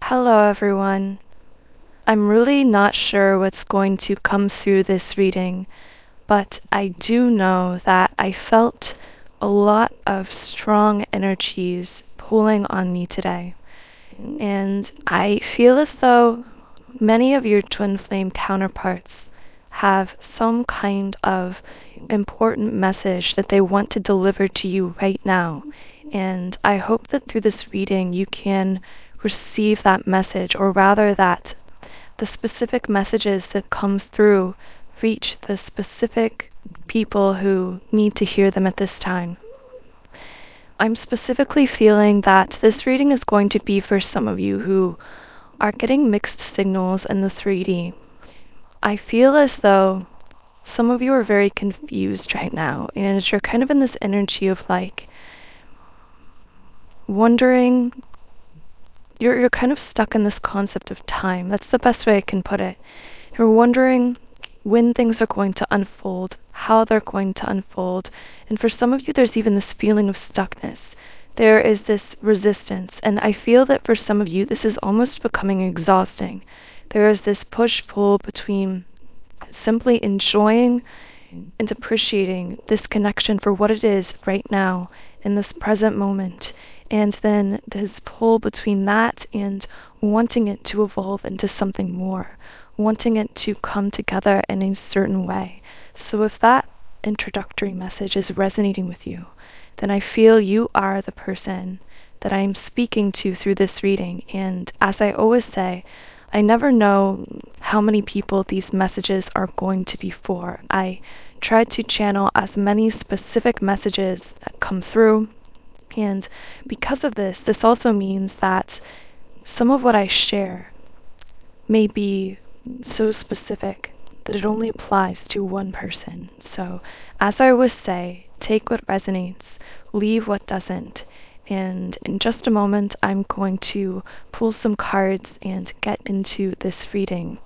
Hello, everyone. I'm really not sure what's going to come through this reading, but I do know that I felt a lot of strong energies pulling on me today. And I feel as though many of your twin flame counterparts have some kind of important message that they want to deliver to you right now. And I hope that through this reading you can receive that message, or rather that the specific messages that come through reach the specific people who need to hear them at this time. I'm specifically feeling that this reading is going to be for some of you who are getting mixed signals in the 3D. I feel as though some of you are very confused right now, and you're kind of in this energy of like wondering. You're kind of stuck in this concept of time. That's the best way I can put it. You're wondering when things are going to unfold, how they're going to unfold. And for some of you, there's even this feeling of stuckness. There is this resistance. And I feel that for some of you, this is almost becoming exhausting. There is this push-pull between simply enjoying and appreciating this connection for what it is right now in this present moment. And then this pull between that and wanting it to evolve into something more, wanting it to come together in a certain way. So if that introductory message is resonating with you, then I feel you are the person that I'm speaking to through this reading. And as I always say, I never know how many people these messages are going to be for. I try to channel as many specific messages that come through. And because of this, this also means that some of what I share may be so specific that it only applies to one person. So, as I always say, take what resonates, leave what doesn't. And in just a moment, I'm going to pull some cards and get into this reading.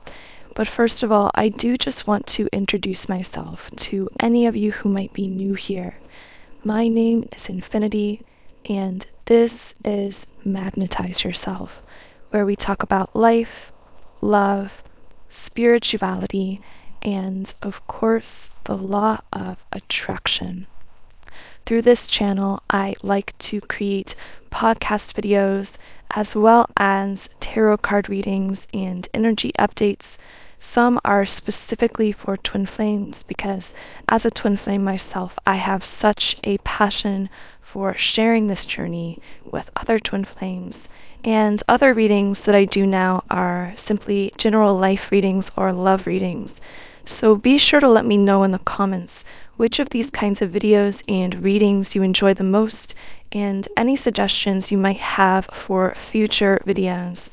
But first of all, I do just want to introduce myself to any of you who might be new here. My name is Infinity, and this is Magnetize Yourself, where we talk about life, love, spirituality, and of course, the law of attraction. Through this channel, I like to create podcast videos as well as tarot card readings and energy updates. Some are specifically for twin flames because as a twin flame myself, I have such a passion for sharing this journey with other twin flames. And other readings that I do now are simply general life readings or love readings. So be sure to let me know in the comments which of these kinds of videos and readings you enjoy the most, and any suggestions you might have for future videos.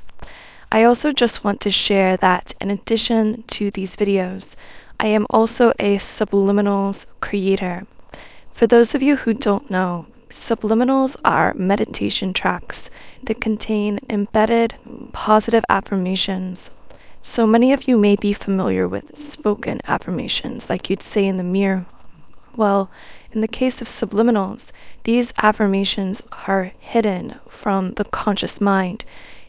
I also just want to share that in addition to these videos, I am also a subliminals creator. For those of you who don't know, subliminals are meditation tracks that contain embedded positive affirmations. So many of you may be familiar with spoken affirmations, like you'd say in the mirror. Well, in the case of subliminals, these affirmations are hidden from the conscious mind,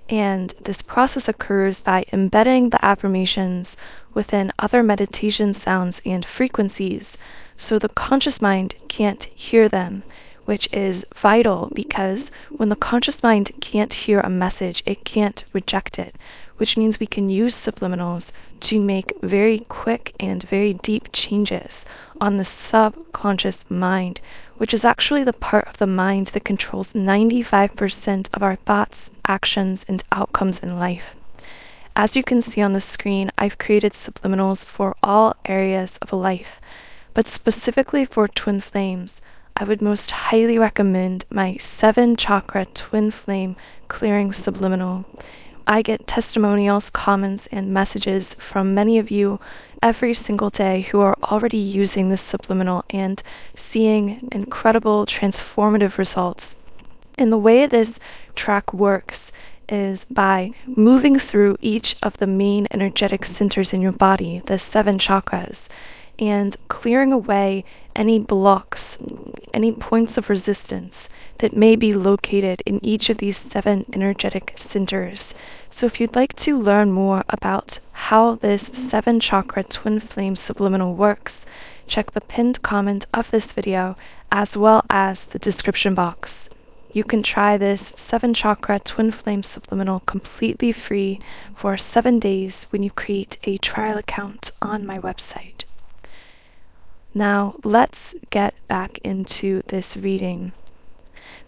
and this process occurs by embedding the affirmations within other meditation sounds and frequencies, so the conscious mind can't hear them, which is vital because when the conscious mind can't hear a message, it can't reject it, which means we can use subliminals to make very quick and very deep changes on the subconscious mind, which is actually the part of the mind that controls 95% of our thoughts, actions, and outcomes in life. As you can see on the screen, I've created subliminals for all areas of life, but specifically for twin flames, I would most highly recommend my 7 chakra twin flame clearing subliminal. I get testimonials, comments, and messages from many of you every single day who are already using this subliminal and seeing incredible transformative results. And the way this track works is by moving through each of the main energetic centers in your body, the 7 chakras, and clearing away any blocks, any points of resistance that may be located in each of these 7 energetic centers. So if you'd like to learn more about how this 7 chakra twin flame subliminal works, check the pinned comment of this video as well as the description box. You can try this 7 chakra twin flame subliminal completely free for 7 days when you create a trial account on my website. Now let's get back into this reading.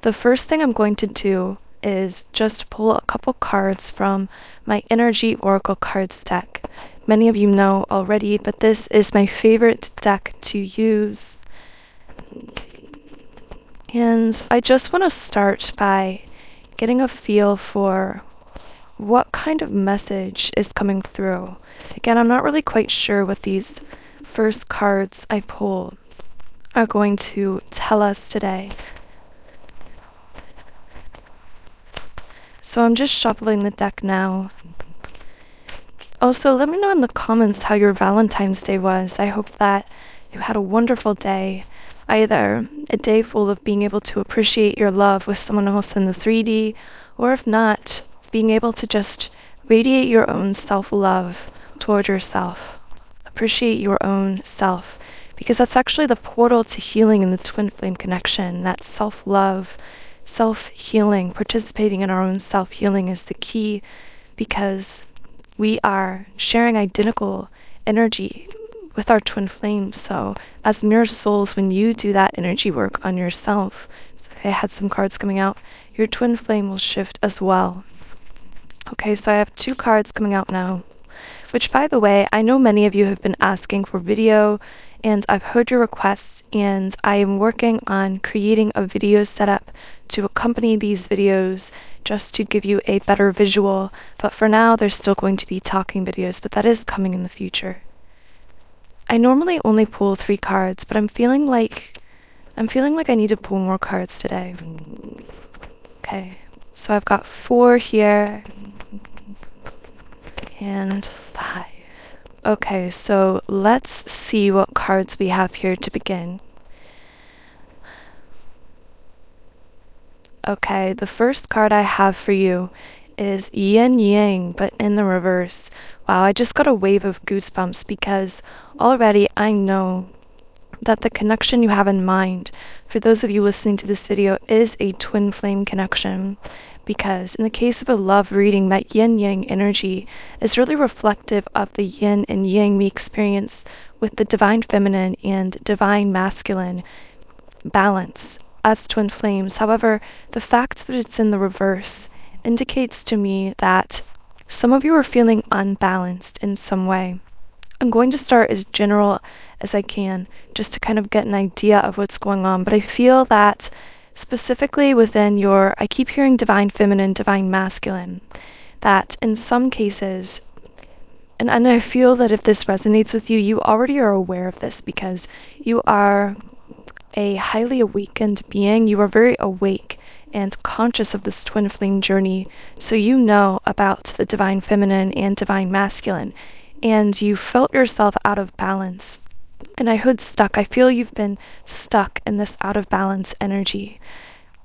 The first thing I'm going to do is just pull a couple cards from my Energy Oracle cards deck. Many of you know already, but this is my favorite deck to use. And I just want to start by getting a feel for what kind of message is coming through. Again, I'm not really quite sure what these first cards I pull are going to tell us today. So I'm just shuffling the deck now. Also, let me know in the comments how your Valentine's Day was. I hope that you had a wonderful day. Either a day full of being able to appreciate your love with someone else in the 3D, or if not, being able to just radiate your own self-love toward yourself. Appreciate your own self, because that's actually the portal to healing in the twin flame connection. That self-love, self-healing, participating in our own self-healing is the key, because we are sharing identical energy with our twin flames. So as mirror souls, when you do that energy work on yourself, so I had some cards coming out, your twin flame will shift as well. Okay, so I have 2 cards coming out now, which, by the way, I know many of you have been asking for video, and I've heard your requests, and I am working on creating a video setup to accompany these videos just to give you a better visual. But for now, there's still going to be talking videos, but that is coming in the future. I normally only pull 3 cards, but I'm feeling like I need to pull more cards today. Okay, so I've got 4 here and 5. Okay, so let's see what cards we have here to begin. Okay, the first card I have for you is Yin Yang, but in the reverse. Wow, I just got a wave of goosebumps because already I know that the connection you have in mind, for those of you listening to this video, is a twin flame connection. Because in the case of a love reading, that yin-yang energy is really reflective of the yin and yang we experience with the divine feminine and divine masculine balance as twin flames. However, the fact that it's in the reverse indicates to me that some of you are feeling unbalanced in some way. I'm going to start as general as I can just to kind of get an idea of what's going on, but I feel that specifically within your, I keep hearing divine feminine, divine masculine, that in some cases, and I feel that if this resonates with you, you already are aware of this because you are a highly awakened being. You are very awake and conscious of this twin flame journey, so you know about the divine feminine and divine masculine, and you felt yourself out of balance. And I heard stuck. I feel you've been stuck in this out of balance energy.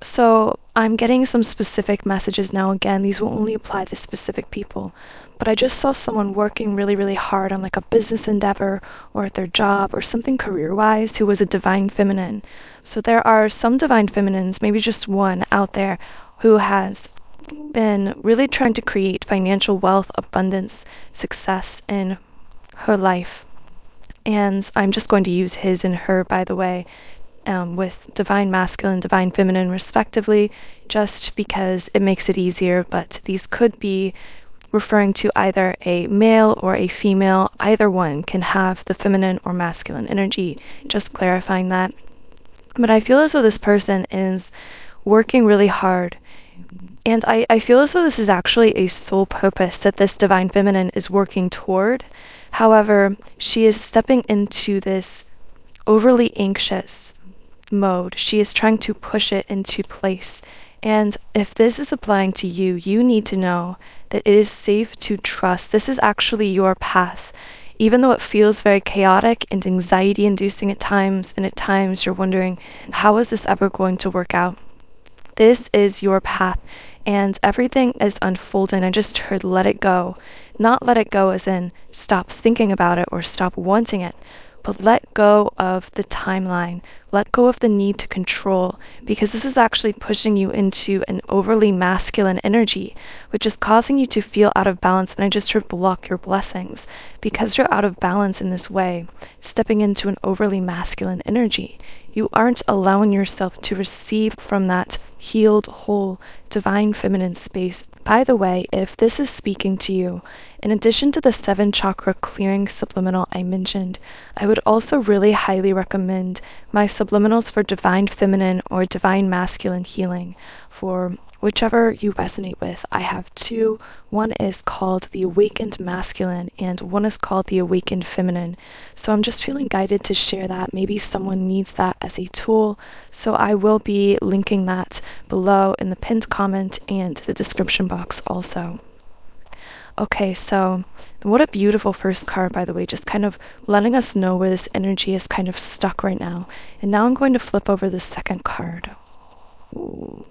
So I'm getting some specific messages now. Again, these will only apply to specific people. But I just saw someone working really, really hard on like a business endeavor or at their job or something career-wise who was a divine feminine. So there are some divine feminines, maybe just one out there, who has been really trying to create financial wealth, abundance, success in her life. And I'm just going to use his and her, by the way, with divine masculine, divine feminine, respectively, just because it makes it easier. But these could be referring to either a male or a female. Either one can have the feminine or masculine energy, just clarifying that. But I feel as though this person is working really hard. And I feel as though this is actually a soul purpose that this divine feminine is working toward. However, she is stepping into this overly anxious mode. She is trying to push it into place. And if this is applying to you, you need to know that it is safe to trust. This is actually your path. Even though it feels very chaotic and anxiety-inducing at times, and at times you're wondering, how is this ever going to work out? This is your path, and everything is unfolding. I just heard let it go. Not let it go as in stop thinking about it or stop wanting it, but let go of the timeline. Let go of the need to control, because this is actually pushing you into an overly masculine energy, which is causing you to feel out of balance. And I just heard block your blessings because you're out of balance in this way, stepping into an overly masculine energy. You aren't allowing yourself to receive from that healed, whole, divine feminine space. By the way, if this is speaking to you, in addition to the 7 chakra clearing subliminal I mentioned, I would also really highly recommend my subliminals for divine feminine or divine masculine healing for whichever you resonate with. I have 2. One is called the Awakened Masculine and one is called the Awakened Feminine. So I'm just feeling guided to share that. Maybe someone needs that as a tool. So I will be linking that below in the pinned comment and the description box also. Okay, so what a beautiful first card, by the way, just kind of letting us know where this energy is kind of stuck right now. And now I'm going to flip over the second card. Ooh.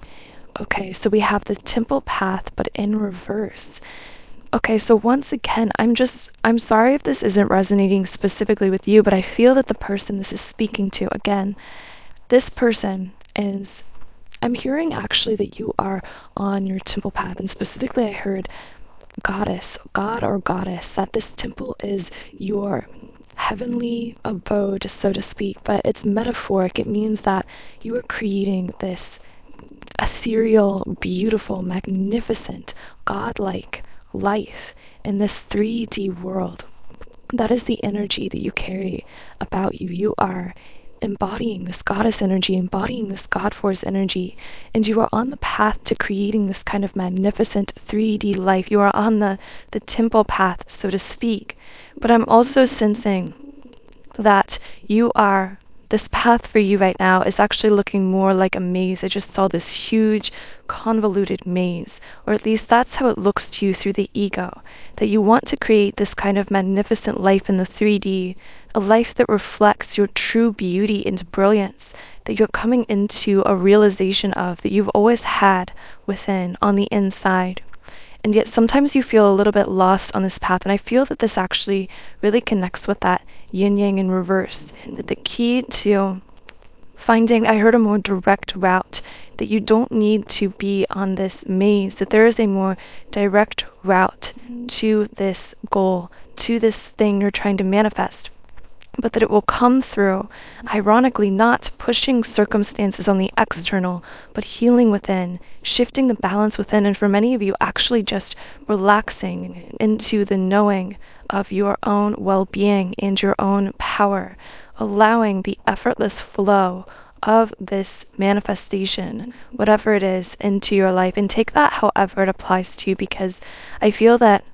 Okay, so we have the Temple Path, but in reverse. Okay, so once again, I'm sorry if this isn't resonating specifically with you, but I feel that the person this is speaking to, again, this person is, I'm hearing actually that you are on your temple path, and specifically I heard goddess, god or goddess, that this temple is your heavenly abode, so to speak, but it's metaphoric. It means that you are creating this ethereal, beautiful, magnificent, godlike life in this 3D world. That is the energy that you carry about you. You are embodying this goddess energy, embodying this God force energy, and you are on the path to creating this kind of magnificent 3D life. You are on the temple path, so to speak. But I'm also sensing that this path for you right now is actually looking more like a maze. I just saw this huge, convoluted maze, or at least that's how it looks to you through the ego, that you want to create this kind of magnificent life in the 3D, a life that reflects your true beauty and brilliance, that you're coming into a realization of that you've always had within on the inside. And yet sometimes you feel a little bit lost on this path, and I feel that this actually really connects with that yin-yang in reverse, that the key to finding, I heard a more direct route, that you don't need to be on this maze, that there is a more direct route to this goal, to this thing you're trying to manifest, but that it will come through, ironically, not pushing circumstances on the external, but healing within, shifting the balance within, and for many of you, actually just relaxing into the knowing of your own well-being and your own power, allowing the effortless flow of this manifestation, whatever it is, into your life. And take that however it applies to you, because I feel that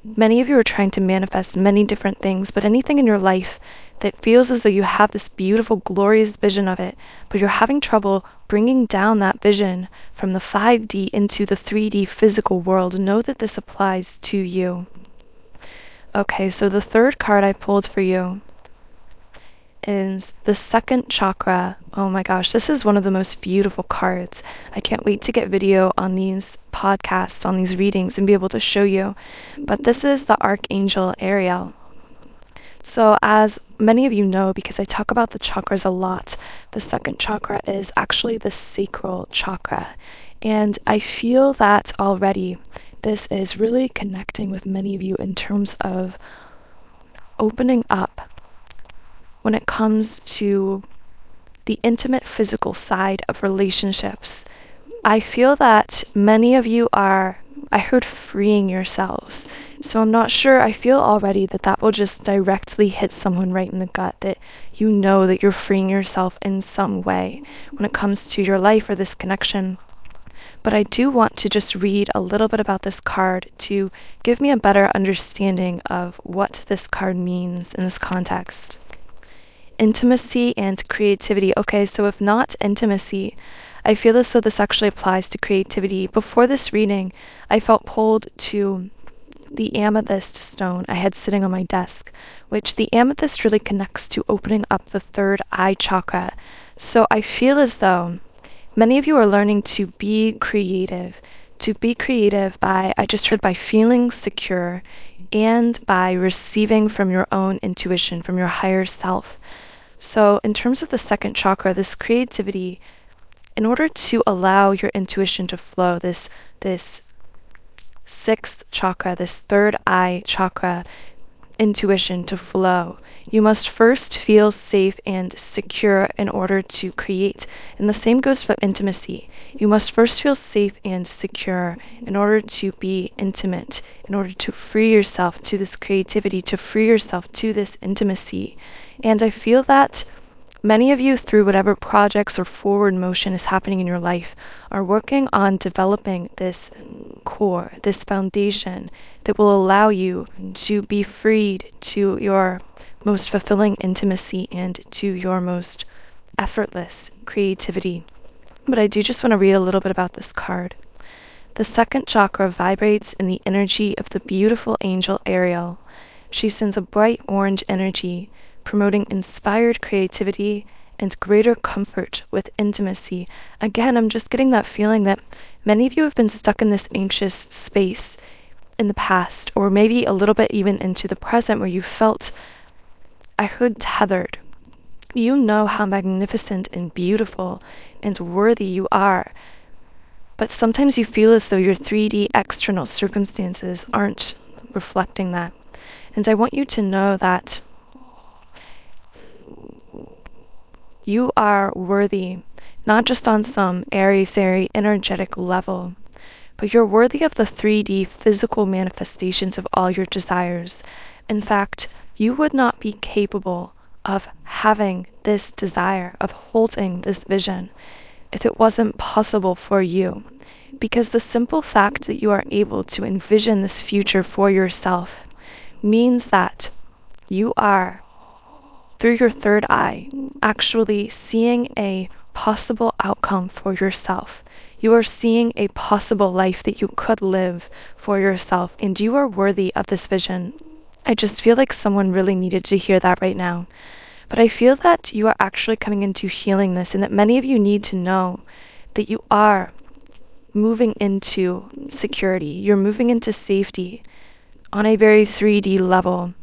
many of you are trying to manifest many different things, but anything in your life that feels as though you have this beautiful, glorious vision of it, but you're having trouble bringing down that vision from the 5D into the 3D physical world, know that this applies to you. Okay, so the third card I pulled for you is the second chakra. Oh my gosh, this is one of the most beautiful cards. I can't wait to get video on these podcasts, on these readings, and be able to show you. But this is the Archangel Ariel. So as many of you know, because I talk about the chakras a lot, the second chakra is actually the sacral chakra. And I feel that already this is really connecting with many of you in terms of opening up when it comes to the intimate physical side of relationships. I feel that many of you are, I heard freeing yourselves. So I'm not sure, I feel already that that will just directly hit someone right in the gut, that you know that you're freeing yourself in some way when it comes to your life or this connection. But I do want to just read a little bit about this card to give me a better understanding of what this card means in this context. Intimacy and creativity. Okay, so if not intimacy, I feel as though this actually applies to creativity. Before this reading, I felt pulled to the amethyst stone I had sitting on my desk, which the amethyst really connects to opening up the third eye chakra. So I feel as though Many of you are learning to be creative. To be creative I just heard, by feeling secure and by receiving from your own intuition, from your higher self. So in terms of the second chakra, this creativity, in order to allow your intuition to flow, this sixth chakra, this third eye chakra intuition to flow, you must first feel safe and secure in order to create. And the same goes for intimacy. You must first feel safe and secure in order to be intimate, in order to free yourself to this creativity, to free yourself to this intimacy. And I feel that many of you, through whatever projects or forward motion is happening in your life, are working on developing this core, this foundation that will allow you to be freed to your most fulfilling intimacy and to your most effortless creativity. But I do just want to read a little bit about this card. The second chakra vibrates in the energy of the beautiful angel Ariel. She sends a bright orange energy, promoting inspired creativity and greater comfort with intimacy. Again, I'm just getting that feeling that many of you have been stuck in this anxious space in the past, or maybe a little bit even into the present, where you felt, I heard, tethered. You know how magnificent and beautiful and worthy you are, but sometimes you feel as though your 3D external circumstances aren't reflecting that. And I want you to know that you are worthy, not just on some airy-fairy energetic level, but you're worthy of the 3D physical manifestations of all your desires. In fact, you would not be capable of having this desire, of holding this vision, if it wasn't possible for you. Because the simple fact that you are able to envision this future for yourself means that you are, through your third eye, actually seeing a possible outcome for yourself. You are seeing a possible life that you could live for yourself, and you are worthy of this vision. I just feel like someone really needed to hear that right now. But I feel that you are actually coming into healing this, and that many of you need to know that you are moving into security. You're moving into safety on a very 3D level.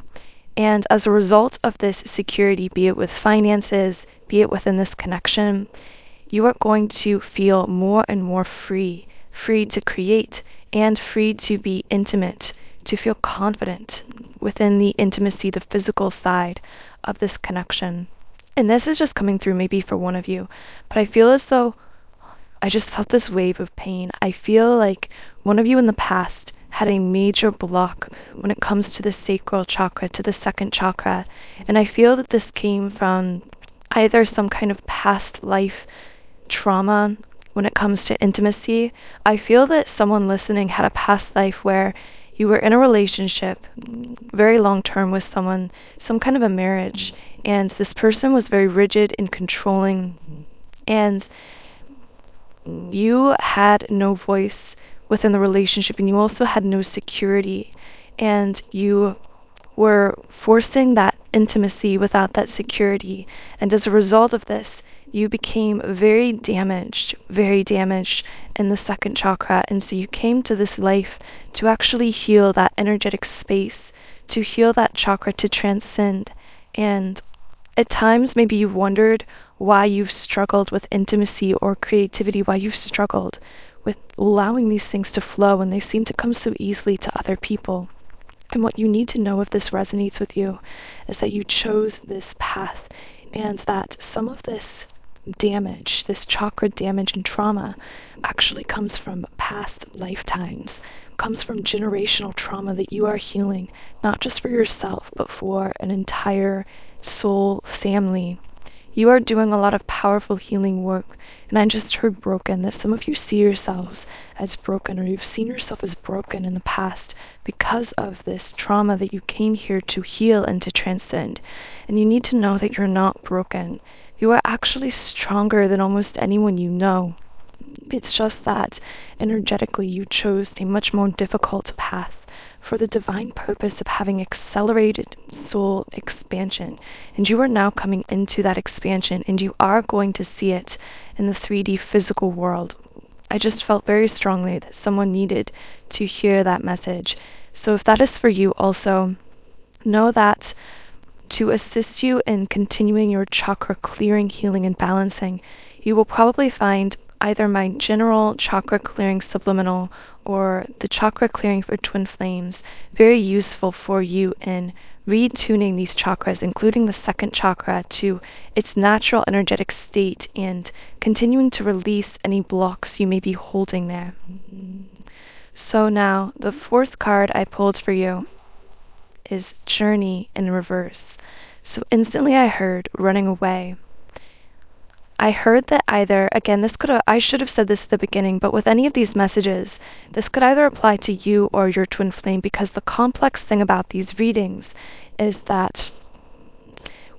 And as a result of this security, be it with finances, be it within this connection, you are going to feel more and more free to create and free to be intimate, to feel confident within the intimacy, the physical side of this connection. And this is just coming through maybe for one of you, but I feel as though I just felt this wave of pain. I feel like one of you in the past had a major block when it comes to the sacral chakra, to the second chakra. And I feel that this came from either some kind of past life trauma when it comes to intimacy. I feel that someone listening had a past life where you were in a relationship, very long term, with someone, some kind of a marriage, and this person was very rigid and controlling, and you had no voice within the relationship, and you also had no security, and you were forcing that intimacy without that security. And as a result of this, you became very damaged in the second chakra. And so you came to this life to actually heal that energetic space, to heal that chakra, to transcend. And at times, maybe you've wondered why you've struggled with intimacy or creativity, why you've struggled with allowing these things to flow when they seem to come so easily to other people. And what you need to know, if this resonates with you, is that you chose this path, and that some of this damage, this chakra damage and trauma, actually comes from past lifetimes, comes from generational trauma that you are healing, not just for yourself, but for an entire soul family. You are doing a lot of powerful healing work, and I just heard broken, that some of you see yourselves as broken, or you've seen yourself as broken in the past because of this trauma that you came here to heal and to transcend. And you need to know that you're not broken. You are actually stronger than almost anyone you know. It's just that energetically you chose a much more difficult path for the divine purpose of having accelerated soul expansion. And you are now coming into that expansion, and you are going to see it in the 3D physical world. I just felt very strongly that someone needed to hear that message. So if that is for you also, know that to assist you in continuing your chakra clearing, healing, and balancing, you will probably find either my general chakra clearing subliminal or the chakra clearing for twin flames very useful for you in retuning these chakras, including the second chakra, to its natural energetic state and continuing to release any blocks you may be holding there. So now, the fourth card I pulled for you is Journey in reverse. So instantly I heard running away. I heard that either, again, I should have said this at the beginning, but with any of these messages, this could either apply to you or your twin flame, because the complex thing about these readings is that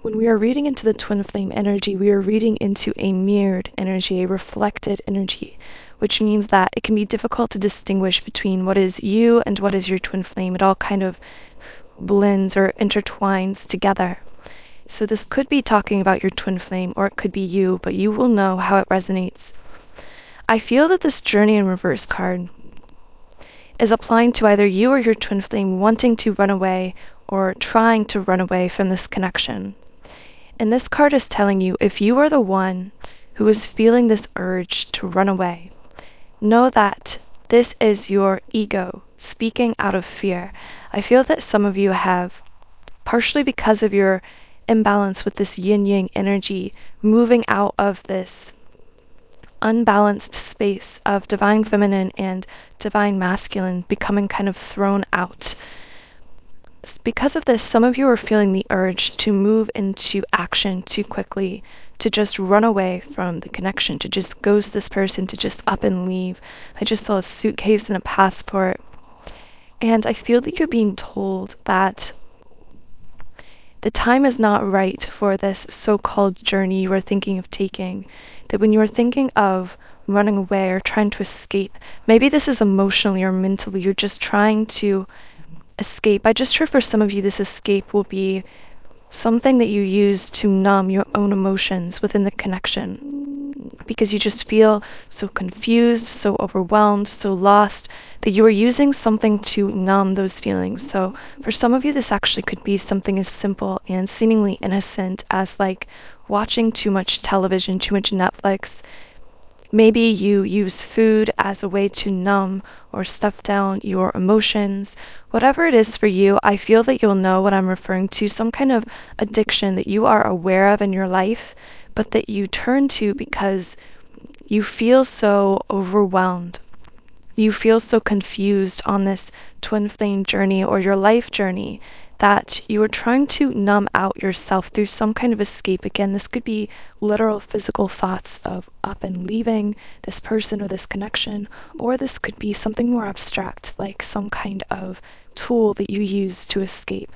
when we are reading into the twin flame energy, we are reading into a mirrored energy, a reflected energy, which means that it can be difficult to distinguish between what is you and what is your twin flame. It all kind of blends or intertwines together. So this could be talking about your twin flame, or it could be you, but you will know how it resonates. I feel that this Journey in reverse card is applying to either you or your twin flame wanting to run away or trying to run away from this connection. And this card is telling you, if you are the one who is feeling this urge to run away, know that this is your ego speaking out of fear. I feel that some of you have, partially because of your imbalance with this yin-yang energy, moving out of this unbalanced space of divine feminine and divine masculine, becoming kind of thrown out. Because of this, some of you are feeling the urge to move into action too quickly, to just run away from the connection, to just ghost this person, to just up and leave. I just saw a suitcase and a passport. And I feel that you're being told that the time is not right for this so-called journey you are thinking of taking. That when you are thinking of running away or trying to escape, maybe this is emotionally or mentally, you're just trying to escape. I just heard for some of you this escape will be something that you use to numb your own emotions within the connection, because you just feel so confused, so overwhelmed, so lost, that you are using something to numb those feelings. So for some of you, this actually could be something as simple and seemingly innocent as like watching too much television, too much Netflix. Maybe you use food as a way to numb or stuff down your emotions. Whatever it is for you, I feel that you'll know what I'm referring to, some kind of addiction that you are aware of in your life, but that you turn to because you feel so overwhelmed. You feel so confused on this twin flame journey or your life journey that you are trying to numb out yourself through some kind of escape. Again, this could be literal physical thoughts of up and leaving this person or this connection, or this could be something more abstract, like some kind of tool that you use to escape.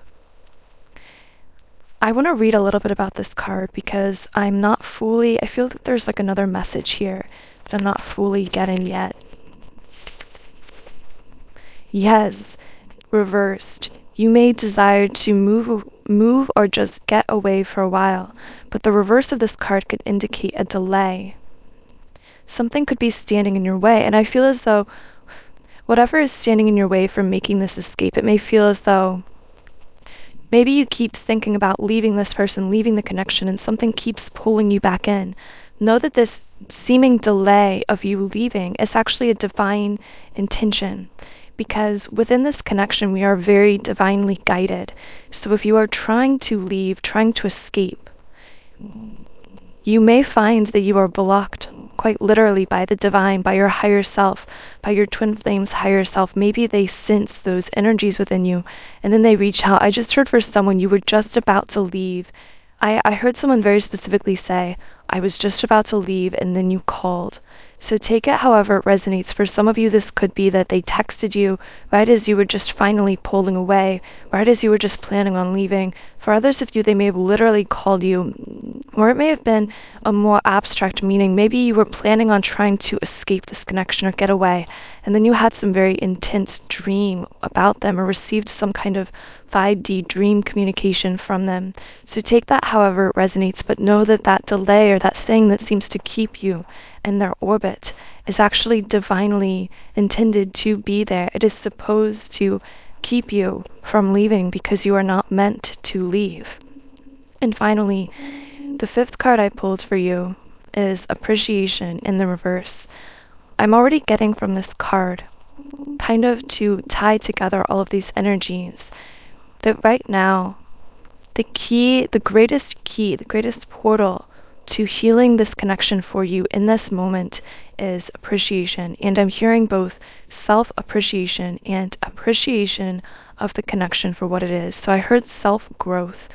I want to read a little bit about this card because I feel that there's like another message here that I'm not fully getting yet. Yes, reversed. You may desire to move or just get away for a while, but the reverse of this card could indicate a delay. Something could be standing in your way, and I feel as though whatever is standing in your way from making this escape, it may feel as though maybe you keep thinking about leaving this person, leaving the connection, and something keeps pulling you back in. Know that this seeming delay of you leaving is actually a divine intention. Because within this connection, we are very divinely guided. So if you are trying to leave, trying to escape, you may find that you are blocked quite literally by the divine, by your higher self, by your twin flame's higher self. Maybe they sense those energies within you, and then they reach out. I just heard for someone, you were just about to leave. I heard someone very specifically say, I was just about to leave, and then you called. So take it however it resonates. For some of you, this could be that they texted you right as you were just finally pulling away, right as you were just planning on leaving. For others of you, they may have literally called you, or it may have been a more abstract meaning. Maybe you were planning on trying to escape this connection or get away, and then you had some very intense dream about them or received some kind of 5D dream communication from them. So take that however it resonates, but know that that delay or that thing that seems to keep you in their orbit is actually divinely intended to be there. It is supposed to keep you from leaving because you are not meant to leave. And finally, the fifth card I pulled for you is appreciation in the reverse. I'm already getting from this card, kind of to tie together all of these energies, that right now, the greatest portal to healing this connection for you in this moment is appreciation. And I'm hearing both self-appreciation and appreciation of the connection for what it is. So I heard self-growth,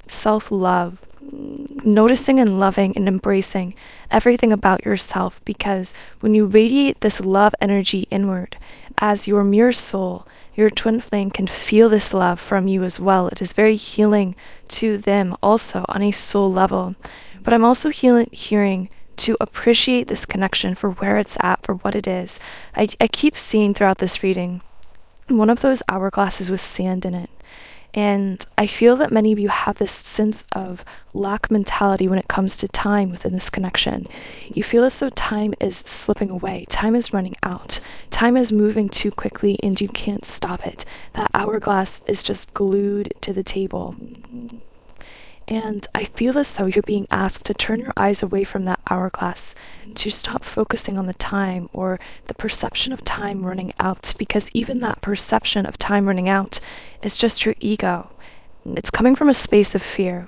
self-love, noticing and loving and embracing everything about yourself, because when you radiate this love energy inward as your mirror soul, your twin flame can feel this love from you as well. It is very healing to them also on a soul level. But I'm also hearing to appreciate this connection for where it's at, for what it is. I keep seeing throughout this reading one of those hourglasses with sand in it. And I feel that many of you have this sense of lack mentality when it comes to time within this connection. You feel as though time is slipping away. Time is running out. Time is moving too quickly and you can't stop it. That hourglass is just glued to the table. And I feel as though you're being asked to turn your eyes away from that hourglass, to stop focusing on the time or the perception of time running out, because even that perception of time running out is just your ego. It's coming from a space of fear,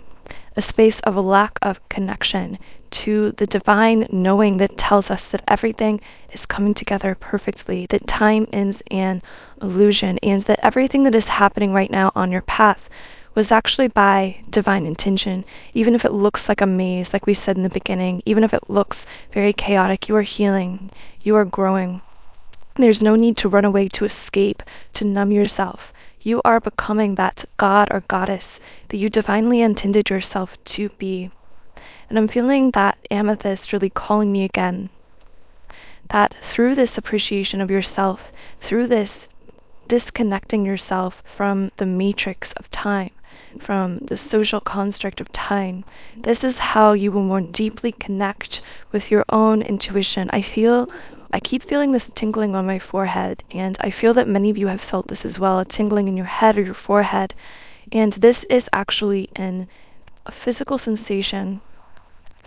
a space of a lack of connection to the divine knowing that tells us that everything is coming together perfectly, that time is an illusion, and that everything that is happening right now on your path was actually by divine intention. Even if it looks like a maze, like we said in the beginning, even if it looks very chaotic, you are healing, you are growing. There's no need to run away, to escape, to numb yourself. You are becoming that god or goddess that you divinely intended yourself to be. And I'm feeling that amethyst really calling me again, that through this appreciation of yourself, through this disconnecting yourself from the matrix of time, from the social construct of time, this is how you will more deeply connect with your own intuition. I keep feeling this tingling on my forehead, and I feel that many of you have felt this as well, a tingling in your head or your forehead. And this is actually a physical sensation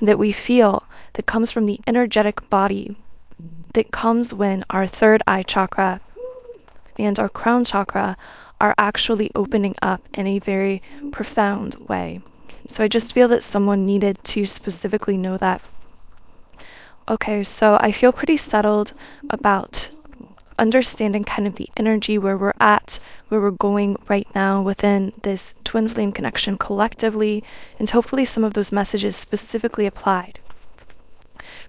that we feel that comes from the energetic body, that comes when our third eye chakra and our crown chakra are actually opening up in a very profound way. So I just feel that someone needed to specifically know that. Okay, so I feel pretty settled about understanding kind of the energy where we're at, where we're going right now within this twin flame connection collectively, and hopefully some of those messages specifically applied.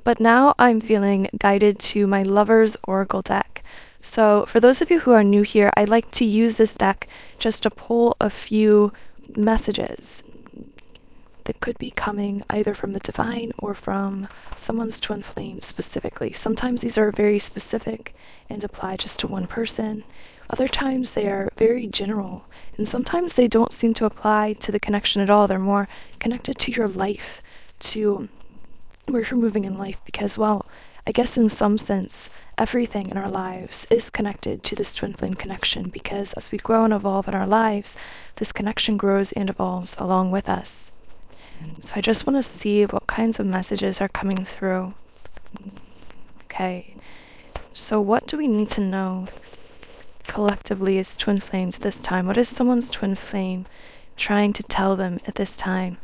But now I'm feeling guided to my Lover's Oracle deck. So for those of you who are new here, I like to use this deck just to pull a few messages that could be coming either from the divine or from someone's twin flame specifically. Sometimes these are very specific and apply just to one person. Other times they are very general, and sometimes they don't seem to apply to the connection at all. They're more connected to your life, to where you're moving in life, because, well, I guess in some sense, everything in our lives is connected to this twin flame connection, because as we grow and evolve in our lives, this connection grows and evolves along with us. So I just want to see what kinds of messages are coming through. Okay, so what do we need to know collectively as twin flames at this time? What is someone's twin flame trying to tell them at this time?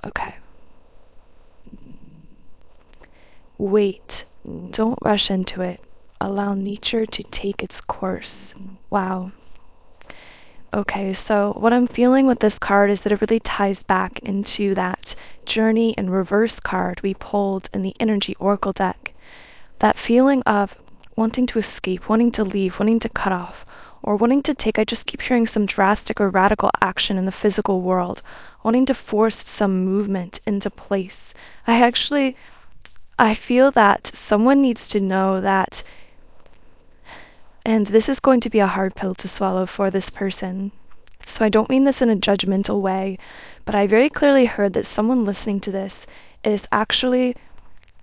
Okay. Wait. Don't rush into it. Allow nature to take its course. Wow. Okay, so what I'm feeling with this card is that it really ties back into that journey and reverse card we pulled in the Energy Oracle deck. That feeling of wanting to escape, wanting to leave, wanting to cut off, or wanting to take, I just keep hearing some drastic or radical action in the physical world, wanting to force some movement into place. I feel that someone needs to know that, and this is going to be a hard pill to swallow for this person. So I don't mean this in a judgmental way, but I very clearly heard that someone listening to this is actually,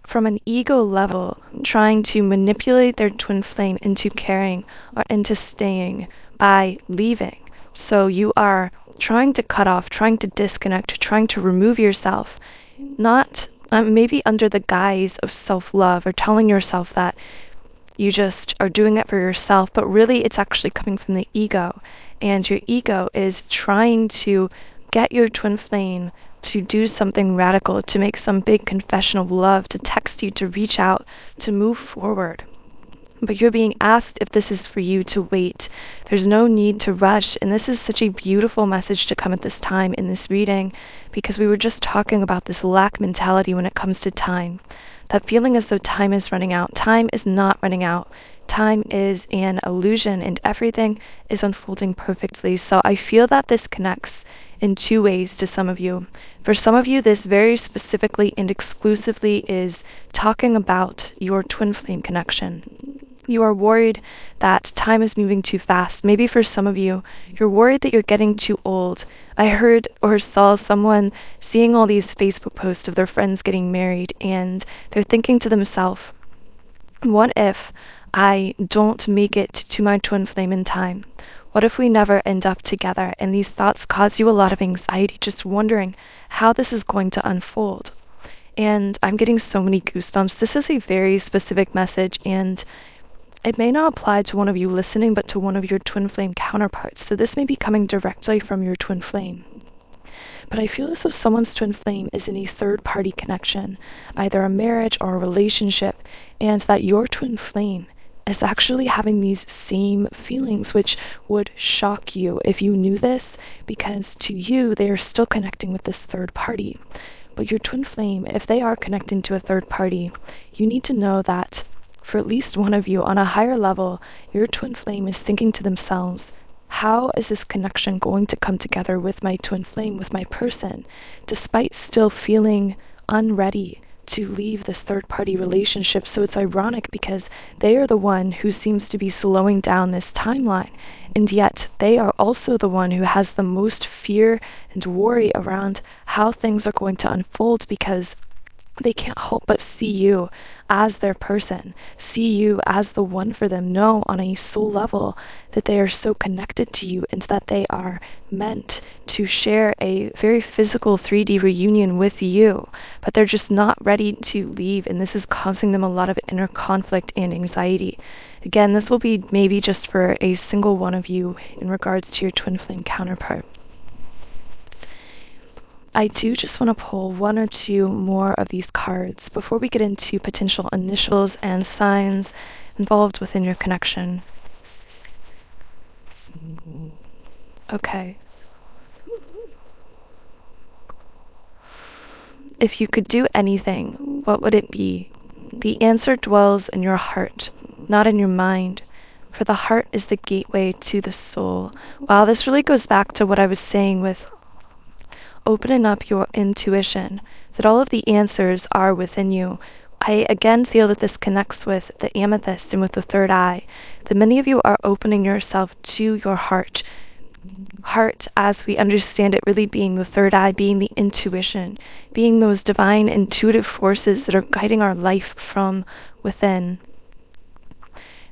from an ego level, trying to manipulate their twin flame into caring or into staying by leaving. So you are trying to cut off, trying to disconnect, trying to remove yourself, not maybe under the guise of self-love or telling yourself that you just are doing it for yourself, but really it's actually coming from the ego. And your ego is trying to get your twin flame to do something radical, to make some big confession of love, to text you, to reach out, to move forward. But you're being asked if this is for you to wait. There's no need to rush. And this is such a beautiful message to come at this time in this reading, because we were just talking about this lack mentality when it comes to time. That feeling as though time is running out. Time is not running out. Time is an illusion and everything is unfolding perfectly. So I feel that this connects in two ways to some of you. For some of you, this very specifically and exclusively is talking about your twin flame connection. You are worried that time is moving too fast. Maybe for some of you, you're worried that you're getting too old. I heard or saw someone seeing all these Facebook posts of their friends getting married, and they're thinking to themselves, what if I don't make it to my twin flame in time? What if we never end up together? And these thoughts cause you a lot of anxiety, just wondering how this is going to unfold. And I'm getting so many goosebumps. This is a very specific message, and it may not apply to one of you listening, but to one of your twin flame counterparts. So this may be coming directly from your twin flame. But I feel as though someone's twin flame is in a third-party connection, either a marriage or a relationship, and that your twin flame is actually having these same feelings, which would shock you if you knew this, because to you, they are still connecting with this third party. But your twin flame, if they are connecting to a third party, you need to know that for at least one of you on a higher level, your twin flame is thinking to themselves, how is this connection going to come together with my twin flame, with my person, despite still feeling unready to leave this third-party relationship? So it's ironic because they are the one who seems to be slowing down this timeline, and yet they are also the one who has the most fear and worry around how things are going to unfold, because they can't help but see you as their person, see you as the one for them, know on a soul level that they are so connected to you and that they are meant to share a very physical 3D reunion with you, but they're just not ready to leave, and this is causing them a lot of inner conflict and anxiety. Again, this will be maybe just for a single one of you in regards to your twin flame counterpart. I do just want to pull one or two more of these cards before we get into potential initials and signs involved within your connection. Okay. If you could do anything, what would it be? The answer dwells in your heart, not in your mind, for the heart is the gateway to the soul. Wow, this really goes back to what I was saying with opening up your intuition, that all of the answers are within you. I again feel that this connects with the amethyst and with the third eye, that many of you are opening yourself to your heart. Heart, as we understand it, really being the third eye, being the intuition, being those divine intuitive forces that are guiding our life from within.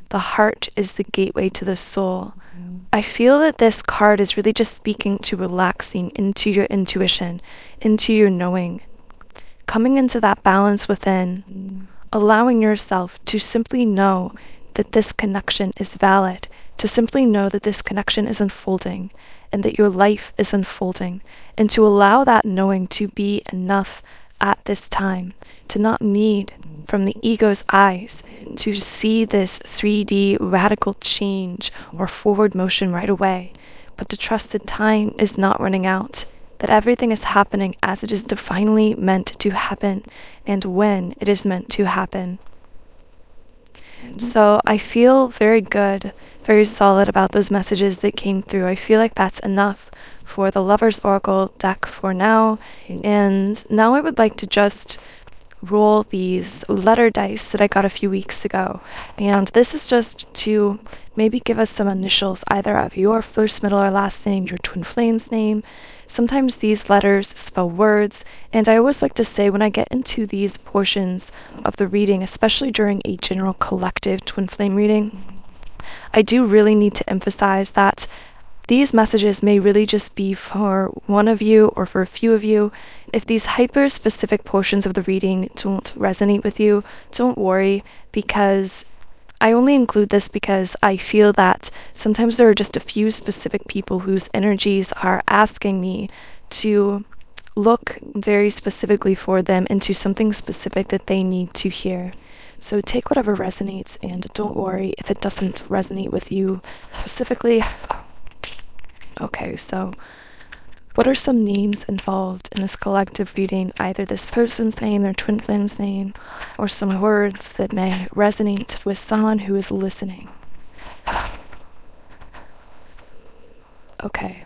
The heart is the gateway to the soul. I feel that this card is really just speaking to relaxing into your intuition, into your knowing, coming into that balance within, allowing yourself to simply know that this connection is valid, to simply know that this connection is unfolding and that your life is unfolding, and to allow that knowing to be enough at this time, to not need from the ego's eyes to see this 3D radical change or forward motion right away, but to trust that time is not running out, that everything is happening as it is divinely meant to happen and when it is meant to happen. So I feel very good, very solid about those messages that came through. I feel like that's enough for the Lover's Oracle deck for now. And now I would like to just roll these letter dice that I got a few weeks ago. And this is just to maybe give us some initials, either of your first, middle, or last name, your twin flame's name. Sometimes these letters spell words, and I always like to say when I get into these portions of the reading, especially during a general collective twin flame reading, I do really need to emphasize that these messages may really just be for one of you or for a few of you. If these hyper-specific portions of the reading don't resonate with you, don't worry, because I only include this because I feel that sometimes there are just a few specific people whose energies are asking me to look very specifically for them into something specific that they need to hear. So take whatever resonates, and don't worry if it doesn't resonate with you specifically. Okay, so what are some names involved in this collective reading? Either this person's name, their twin flame's name, or some words that may resonate with someone who is listening. Okay,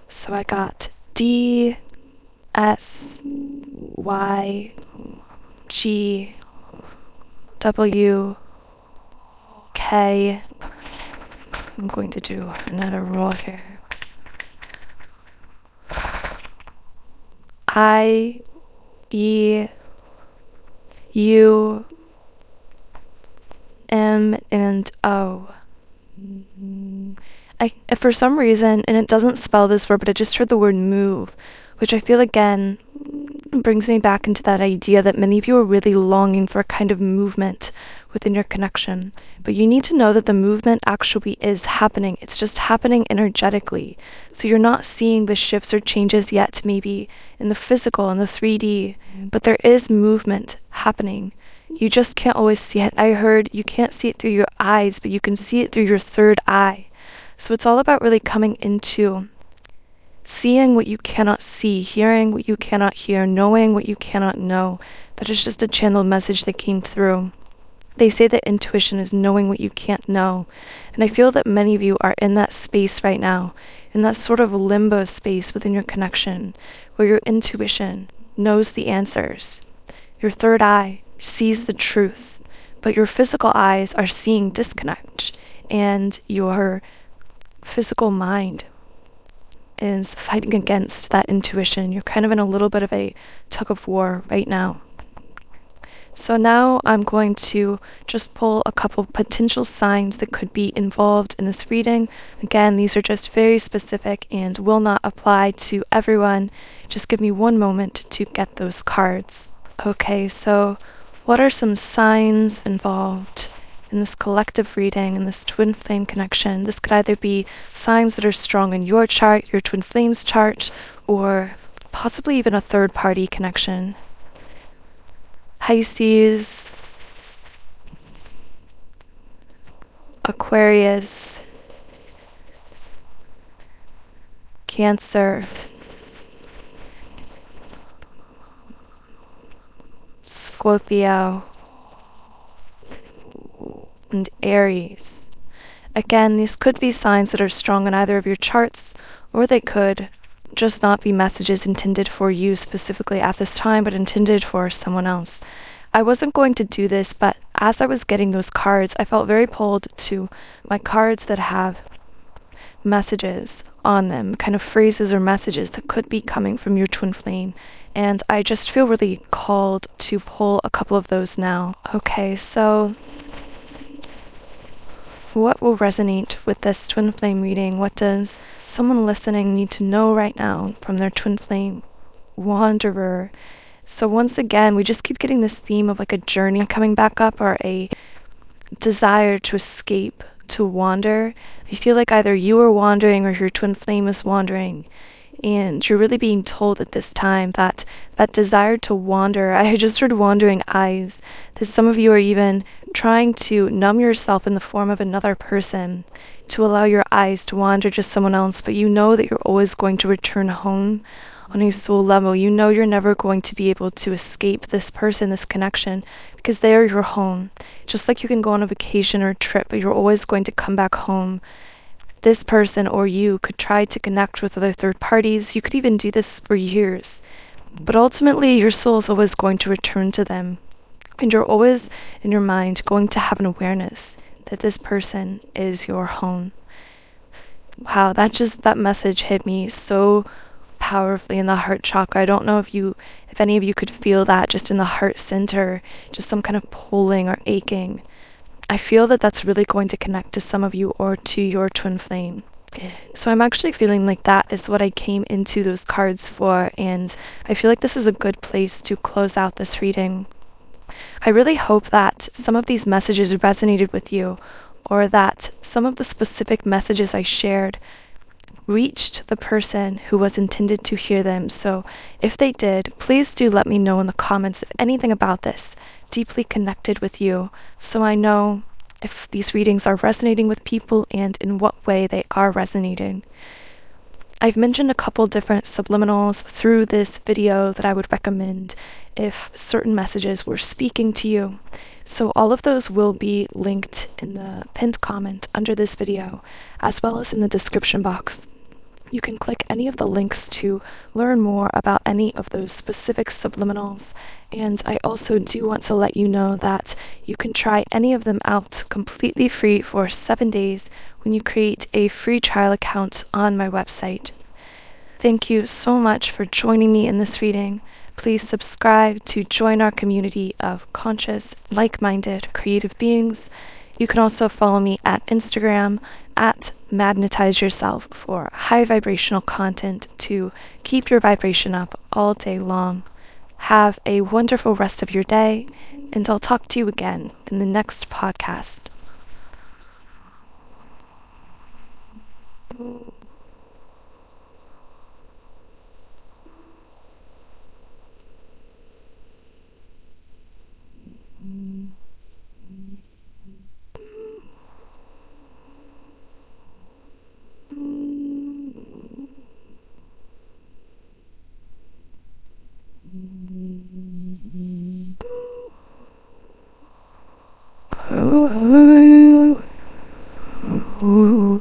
so I got D, S, Y, G, W, K. I'm going to do another roll here. I, E, U, M, and O. For some reason, and it doesn't spell this word, but I just heard the word move, which I feel again brings me back into that idea that many of you are really longing for a kind of movement within your connection. But you need to know that the movement actually is happening. It's just happening energetically. So you're not seeing the shifts or changes yet, maybe in the physical, in the 3D, but there is movement happening. You just can't always see it. I heard you can't see it through your eyes, but you can see it through your third eye. So it's all about really coming into seeing what you cannot see, hearing what you cannot hear, knowing what you cannot know. That is just a channeled message that came through. They say that intuition is knowing what you can't know. And I feel that many of you are in that space right now, in that sort of limbo space within your connection, where your intuition knows the answers. Your third eye sees the truth, but your physical eyes are seeing disconnect, and your physical mind is fighting against that intuition. You're kind of in a little bit of a tug of war right now. So now I'm going to just pull a couple potential signs that could be involved in this reading. Again, these are just very specific and will not apply to everyone. Just give me one moment to get those cards. Okay, so what are some signs involved in this collective reading, in this twin flame connection? This could either be signs that are strong in your chart, your twin flames chart, or possibly even a third party connection. Pisces, Aquarius, Cancer, Scorpio, and Aries. Again, these could be signs that are strong in either of your charts, or they could just not be messages intended for you specifically at this time, but intended for someone else. I wasn't going to do this, but as I was getting those cards, I felt very pulled to my cards that have messages on them, kind of phrases or messages that could be coming from your twin flame. And I just feel really called to pull a couple of those now. Okay, so what will resonate with this twin flame reading? What does someone listening need to know right now from their twin flame wanderer? So once again, we just keep getting this theme of like a journey coming back up, or a desire to escape, to wander. I feel like either you are wandering or your twin flame is wandering. And you're really being told at this time that that desire to wander, I just heard wandering eyes, that some of you are even trying to numb yourself in the form of another person to allow your eyes to wander to someone else, but you know that you're always going to return home on a soul level, you know you're never going to be able to escape this person, this connection, because they are your home. Just like you can go on a vacation or a trip, but you're always going to come back home. This person or you could try to connect with other third parties. You could even do this for years. But ultimately, your soul is always going to return to them. And you're always, in your mind, going to have an awareness that this person is your home. Wow, that message hit me so powerfully in the heart chakra. I don't know if any of you could feel that just in the heart center, just some kind of pulling or aching. I feel that that's really going to connect to some of you or to your twin flame. So I'm actually feeling like that is what I came into those cards for, and I feel like this is a good place to close out this reading. I really hope that some of these messages resonated with you, or that some of the specific messages I shared reached the person who was intended to hear them. So if they did, please do let me know in the comments if anything about this deeply connected with you, so I know if these readings are resonating with people and in what way they are resonating. I've mentioned a couple different subliminals through this video that I would recommend if certain messages were speaking to you. So all of those will be linked in the pinned comment under this video, as well as in the description box. You can click any of the links to learn more about any of those specific subliminals, and I also do want to let you know that you can try any of them out completely free for 7 days when you create a free trial account on my website. Thank you so much for joining me in this reading. Please subscribe to join our community of conscious, like-minded, creative beings. You can also follow me at Instagram at Magnetize Yourself for high vibrational content to keep your vibration up all day long. Have a wonderful rest of your day, and I'll talk to you again in the next podcast. Ooh.